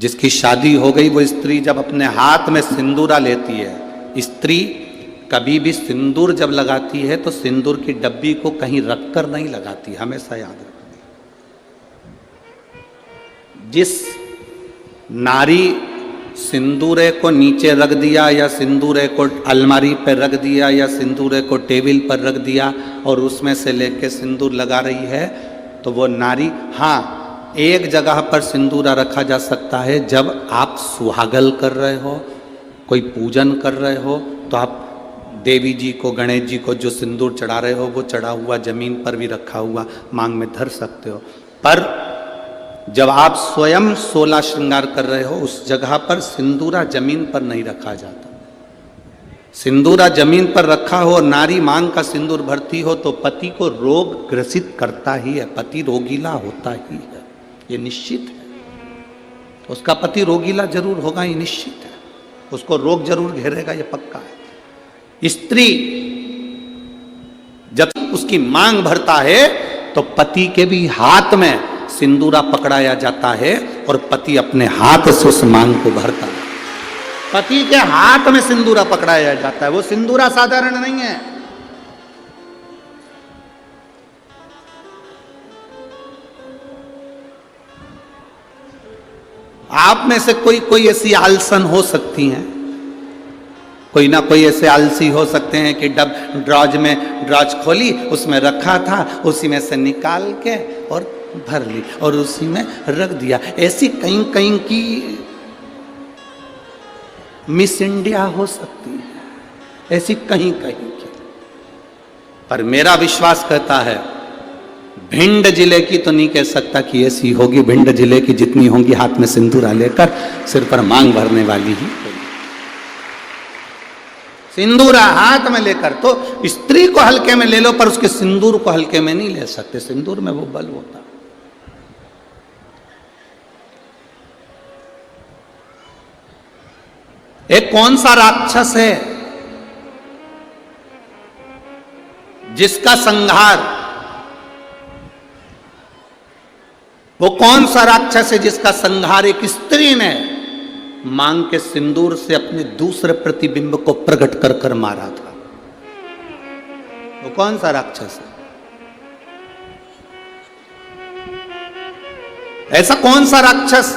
जिसकी शादी हो गई वो स्त्री जब अपने हाथ में सिंदूरा लेती है, स्त्री कभी भी सिंदूर जब लगाती है तो सिंदूर की डब्बी को कहीं रखकर नहीं लगाती, हमेशा याद रखना। जिस नारी सिंदूरे को नीचे रख दिया या सिंदूरे को अलमारी पर रख दिया या सिंदूरे को टेबल पर रख दिया और उसमें से लेके सिंदूर लगा रही है, तो वो नारी, हाँ एक जगह पर सिंदूरा रखा जा सकता है, जब आप सुहागल कर रहे हो, कोई पूजन कर रहे हो, तो आप देवी जी को, गणेश जी को जो सिंदूर चढ़ा रहे हो वो चढ़ा हुआ जमीन पर भी रखा हुआ मांग में धर सकते हो। पर जब आप स्वयं 16 श्रृंगार कर रहे हो उस जगह पर सिंदूरा जमीन पर नहीं रखा जाता। सिंदूरा जमीन पर रखा हो और नारी मांग का सिंदूर भरती हो तो पति को रोग ग्रसित करता ही है, पति रोगीला होता ही है, ये निश्चित है। उसका पति रोगीला जरूर होगा, ये निश्चित है, उसको रोग जरूर घेरेगा, ये पक्का है। स्त्री जब उसकी मांग भरता है तो पति के भी हाथ में सिंदूरा पकड़ाया जाता है और पति अपने हाथ से उस मांग को भरता है। पति के हाथ में सिंदूरा पकड़ाया जाता है, वो सिंदूरा साधारण नहीं है। आप में से कोई ऐसी आलसन हो सकती हैं, कोई ना कोई ऐसे आलसी हो सकते हैं कि ड्रॉज खोली, उसमें रखा था, उसी में से निकाल के और भर ली और उसी में रख दिया। ऐसी कहीं कहीं की मिस इंडिया हो सकती है, ऐसी कहीं कहीं की। पर मेरा विश्वास कहता है भिंड जिले की तो नहीं कह सकता कि ऐसी होगी। भिंड जिले की जितनी होंगी हाथ में सिंदूरा लेकर सिर पर मांग भरने वाली ही होगी। सिंदूरा हाथ में लेकर, तो स्त्री को हल्के में ले लो पर उसके सिंदूर को हल्के में नहीं ले सकते। सिंदूर में वो बल होता। एक कौन सा राक्षस है जिसका संहार, वो कौन सा राक्षस है जिसका संहार एक स्त्री ने मांग के सिंदूर से अपने दूसरे प्रतिबिंब को प्रकट कर कर मारा था? वो कौन सा राक्षस है? ऐसा कौन सा राक्षस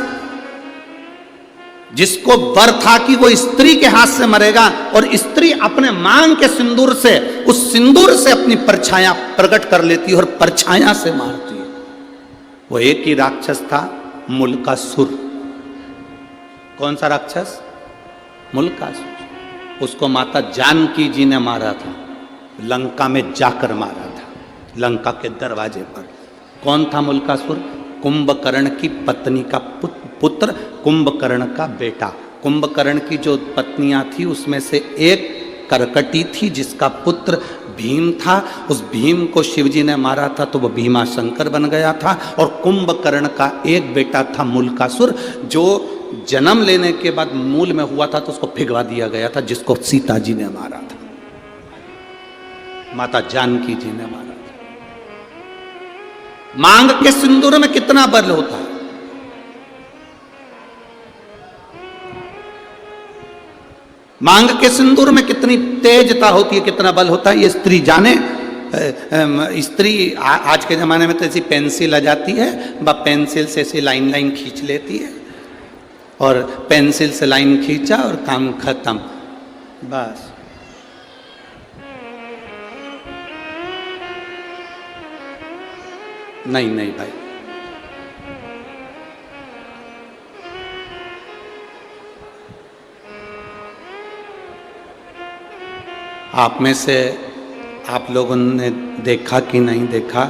जिसको वर था कि वो स्त्री के हाथ से मरेगा और स्त्री अपने मांग के सिंदूर से, उस सिंदूर से अपनी परछाया प्रकट कर लेती है और परछाया से मारती है? वो एक ही राक्षस था, मुल्कासुर। कौन सा राक्षस? मुल्कासुर। उसको माता जानकी जी ने मारा था, लंका में जाकर मारा था, लंका के दरवाजे पर। कौन था मुल्कासुर? कुंभकर्ण की पत्नी का पुत्र, कुंभकर्ण का बेटा। कुंभकर्ण की जो पत्नियां थी उसमें से एक करकटी थी जिसका पुत्र भीम था। उस भीम को शिवजी ने मारा था तो वह भीमा शंकर बन गया था। और कुंभकर्ण का एक बेटा था मुल्कासुर, जो जन्म लेने के बाद मूल में हुआ था तो उसको भिगवा दिया गया था, जिसको सीता जी ने मारा था, माता जानकी जी ने मारा था। मांग के सिंदूर में कितना बल होता है। मांग के सिंदूर में कितनी तेजता होती है, कितना बल होता है, ये स्त्री जाने। स्त्री आज के जमाने में तो ऐसी पेंसिल आ जाती है, वह पेंसिल से ऐसी लाइन लाइन खींच लेती है और पेंसिल से लाइन खींचा और काम खत्म, बस। नहीं नहीं भाई, आप में से आप लोगों ने देखा कि नहीं देखा,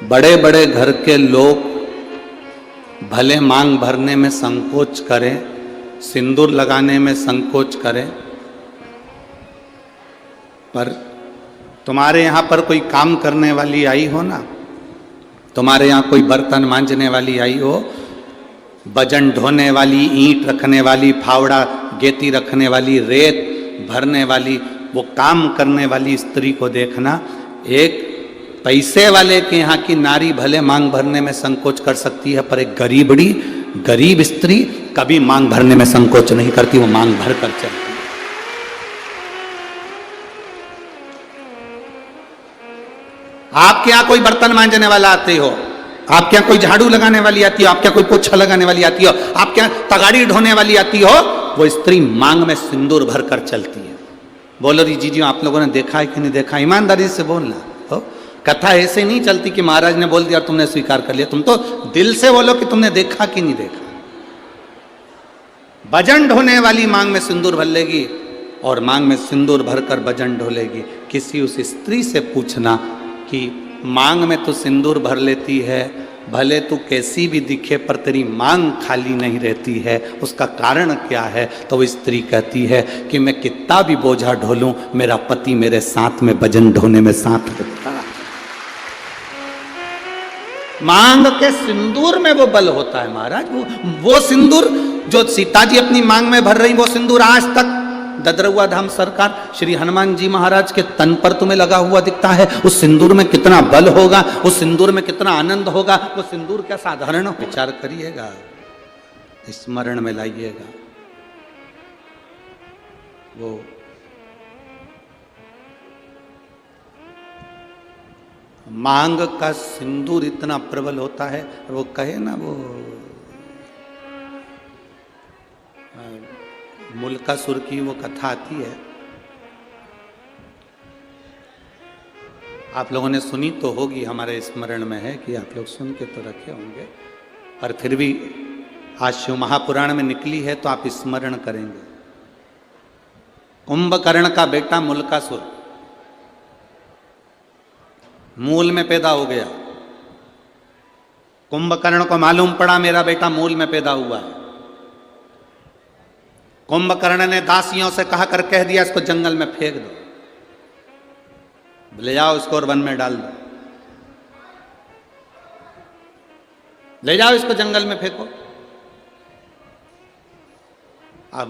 बड़े बड़े घर के लोग भले मांग भरने में संकोच करें, सिंदूर लगाने में संकोच करें, पर तुम्हारे यहाँ पर कोई काम करने वाली आई हो ना, तुम्हारे यहाँ कोई बर्तन मांजने वाली आई हो, वजन ढोने वाली, ईंट रखने वाली, फावड़ा गेती रखने वाली, रेत भरने वाली, वो काम करने वाली स्त्री को देखना। एक पैसे वाले के यहाँ की नारी भले मांग भरने में संकोच कर सकती है, पर एक गरीबड़ी गरीब स्त्री कभी मांग भरने में संकोच नहीं करती, वो मांग भर कर चलती। आपके यहां कोई बर्तन मांजने वाला आते हो, आपके यहाँ कोई झाड़ू लगाने वाली आती हो, आपके यहाँ कोई पोछा लगाने वाली आती हो, आपके यहाँ तगाड़ी ढोने वाली आती हो, वो स्त्री मांग में सिंदूर भर कर चलती है। बोलो री जीजी, आप लोगों ने देखा है कि नहीं देखा? ईमानदारी से बोलना हो। कथा ऐसे नहीं चलती कि महाराज ने बोल दिया और तुमने स्वीकार कर लिया। तुम तो दिल से बोलो कि तुमने देखा कि नहीं देखा। भजन ढोने वाली मांग में सिंदूर भर लेगी और मांग में सिंदूर भरकर भजन ढोलेगी। किसी उस स्त्री से पूछना कि मांग में तो सिंदूर भर लेती है, भले तू कैसी भी दिखे पर तेरी मांग खाली नहीं रहती है, उसका कारण क्या है? तो वो स्त्री कहती है कि मैं कितना भी बोझा ढोलूं, मेरा पति मेरे साथ में भजन ढोने में साथ रहता है। मांग के सिंदूर में वो बल होता है महाराज। वो सिंदूर जो सीता जी अपनी मांग में भर रही, वो सिंदूर आज तक ददरुआ धाम सरकार श्री हनुमान जी महाराज के तन पर तुम्हें लगा हुआ दिखता है। उस सिंदूर में कितना बल होगा, उस सिंदूर में कितना आनंद होगा। वो सिंदूर क्या साधारण हो? विचार करिएगा, स्मरण में लाइएगा। वो मांग का सिंदूर इतना प्रबल होता है। वो कहे ना, वो मुल्कासुर की वो कथा आती है, आप लोगों ने सुनी तो होगी, हमारे स्मरण में है कि आप लोग सुन के तो रखे होंगे, पर फिर भी आज शिव महापुराण में निकली है तो आप स्मरण करेंगे। कुंभकर्ण का बेटा मुल्कासुर मूल में पैदा हो गया। कुंभकर्ण को मालूम पड़ा मेरा बेटा मूल में पैदा हुआ है। कुंभकर्ण ने दासियों से कहा कर कह दिया, इसको जंगल में फेंक दो, ले जाओ इसको और वन में डाल दो, ले जाओ इसको जंगल में फेंको। अब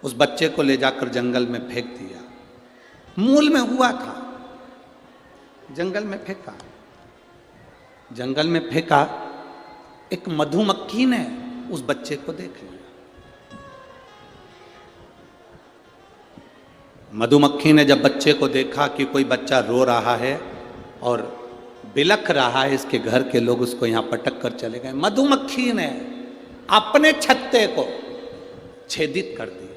उस बच्चे को ले जाकर जंगल में फेंक दिया। मूल में हुआ था, जंगल में फेंका। जंगल में फेंका, एक मधुमक्खी ने उस बच्चे को देख लिया। मधुमक्खी ने जब बच्चे को देखा कि कोई बच्चा रो रहा है और बिलख रहा है, इसके घर के लोग उसको यहां पटक कर चले गए। मधुमक्खी ने अपने छत्ते को छेदित कर दिया।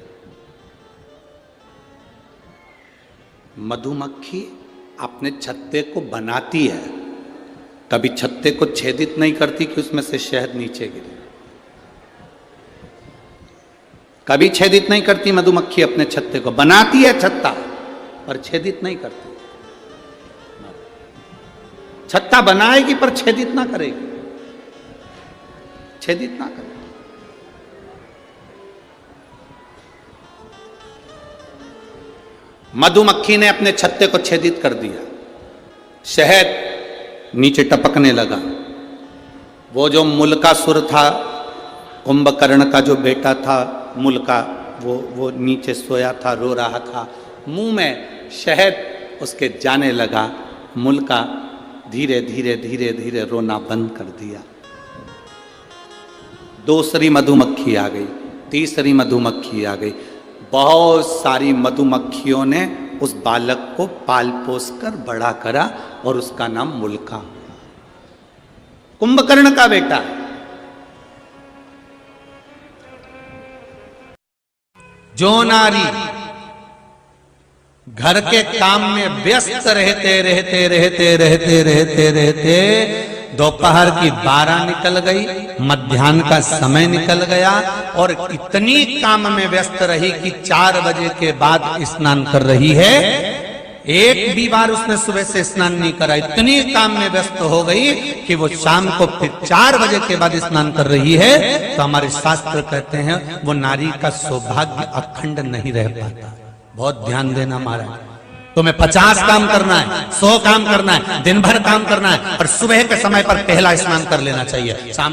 मधुमक्खी अपने छत्ते को बनाती है, कभी छत्ते को छेदित नहीं करती कि उसमें से शहद नीचे गिरे। कभी छेदित नहीं करती मधुमक्खी अपने छत्ते को, बनाती है छत्ता पर छेदित नहीं करती। छत्ता बनाएगी पर छेदित ना करेगी, छेदित ना करेगी। मधुमक्खी ने अपने छत्ते को छेदित कर दिया, शहद नीचे टपकने लगा। वो जो मुल्कासुर था, कुंभकर्ण का जो बेटा था मुल्का, वो नीचे सोया था, रो रहा था। मुंह में शहद उसके जाने लगा। मुल्का धीरे धीरे धीरे धीरे रोना बंद कर दिया। दूसरी मधुमक्खी आ गई, तीसरी मधुमक्खी आ गई। बहुत सारी मधुमक्खियों ने उस बालक को पाल पोस कर बड़ा करा और उसका नाम मुल्का, कुंभकर्ण का बेटा। जो नारी घर के काम में व्यस्त रहते रहते रहते रहते रहते रहते दोपहर की 12 निकल गई, मध्याह्न का समय निकल गया और इतनी काम में व्यस्त रही कि 4 बजे के बाद स्नान कर रही है। एक भी बार उसने सुबह से स्नान नहीं करा, इतनी काम में व्यस्त हो गई कि वो शाम को फिर 4 बजे के बाद स्नान कर रही है। तो हमारे शास्त्र कहते हैं वो नारी का सौभाग्य अखंड नहीं रह पाता। बहुत ध्यान देना महाराज, तुम्हें 50 काम करना है, 100 काम करना है, दिन भर काम करना है, और सुबह के समय पर पहला स्नान कर लेना चाहिए। शाम